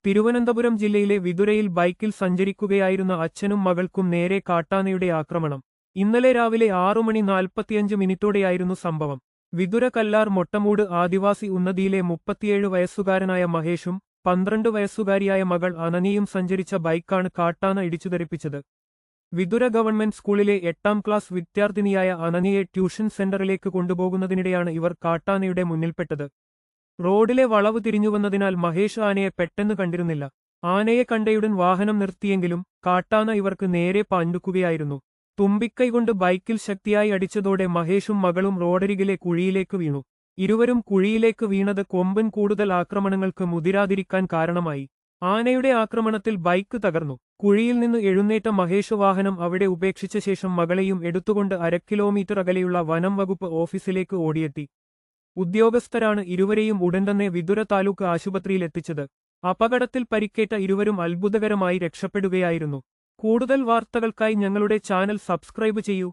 തിരുവനന്തപുരം ജില്ലയിലെ വിതുരയിൽ ബൈക്കിൽ സഞ്ചരിക്കുകയായിരുന്ന അച്ഛനും മകൾക്കും നേരെ കാട്ടാനയുടെ ആക്രമണം. ഇന്നലെ രാവിലെ 6:45 സംഭവം. വിതുര കല്ലാർ മൊട്ടമൂട് ആദിവാസി ഉന്നതിയിലെ 37 വയസ്സുകാരനായ മഹേഷും 12 വയസ്സുകാരിയായ മകൾ അനനിയും സഞ്ചരിച്ച ബൈക്കാണ് കാട്ടാന ഇടിച്ചുതെറിപ്പിച്ചത്. വിതുര ഗവൺമെന്റ് സ്കൂളിലെ 8ാം ക്ലാസ് വിദ്യാർത്ഥിനിയായ അനനിയെ ട്യൂഷൻ സെന്ററിലേക്ക് കൊണ്ടുപോകുന്നതിനിടെയാണ് ഇവർ കാട്ടാനയുടെ മുന്നിൽപ്പെട്ടത്. റോഡിലെ വളവ് തിരിഞ്ഞുവന്നതിനാൽ മഹേഷ് ആനയെ പെട്ടെന്ന് കണ്ടിരുന്നില്ല. ആനയെ കണ്ടയുടൻ വാഹനം നിർത്തിയെങ്കിലും കാട്ടാന ഇവർക്ക് നേരെ പാഞ്ഞുക്കുകയായിരുന്നു. തുമ്പിക്കൈകൊണ്ട് ബൈക്കിൽ ശക്തിയായി അടിച്ചതോടെ മഹേഷും മകളും റോഡരികിലെ കുഴിയിലേക്ക് വീണു. ഇരുവരും കുഴിയിലേക്ക് വീണത് കൊമ്പൻ കൂടുതൽ ആക്രമണങ്ങൾക്ക് മുതിരാതിരിക്കാൻ കാരണമായി. ആനയുടെ ആക്രമണത്തിൽ ബൈക്ക് തകർന്നു. കുഴിയിൽ നിന്ന് എഴുന്നേറ്റ മഹേഷ് വാഹനം അവിടെ ഉപേക്ഷിച്ച ശേഷം മകളെയും എടുത്തുകൊണ്ട് 1/2 കിലോമീറ്റർ അകലെയുള്ള വനം വകുപ്പ് ഓഫീസിലേക്ക് ഓടിയെത്തി. ഉദ്യോഗസ്ഥരാണ് ഇരുവരെയും ഉടൻ തന്നെ വിതുര താലൂക്ക് ആശുപത്രിയിലെത്തിച്ചത്. അപകടത്തിൽ പരിക്കേറ്റ ഇരുവരും അത്ഭുതകരമായി രക്ഷപ്പെടുകയായിരുന്നു. കൂടുതൽ വാർത്തകൾക്കായി ഞങ്ങളുടെ ചാനൽ സബ്സ്ക്രൈബ് ചെയ്യൂ.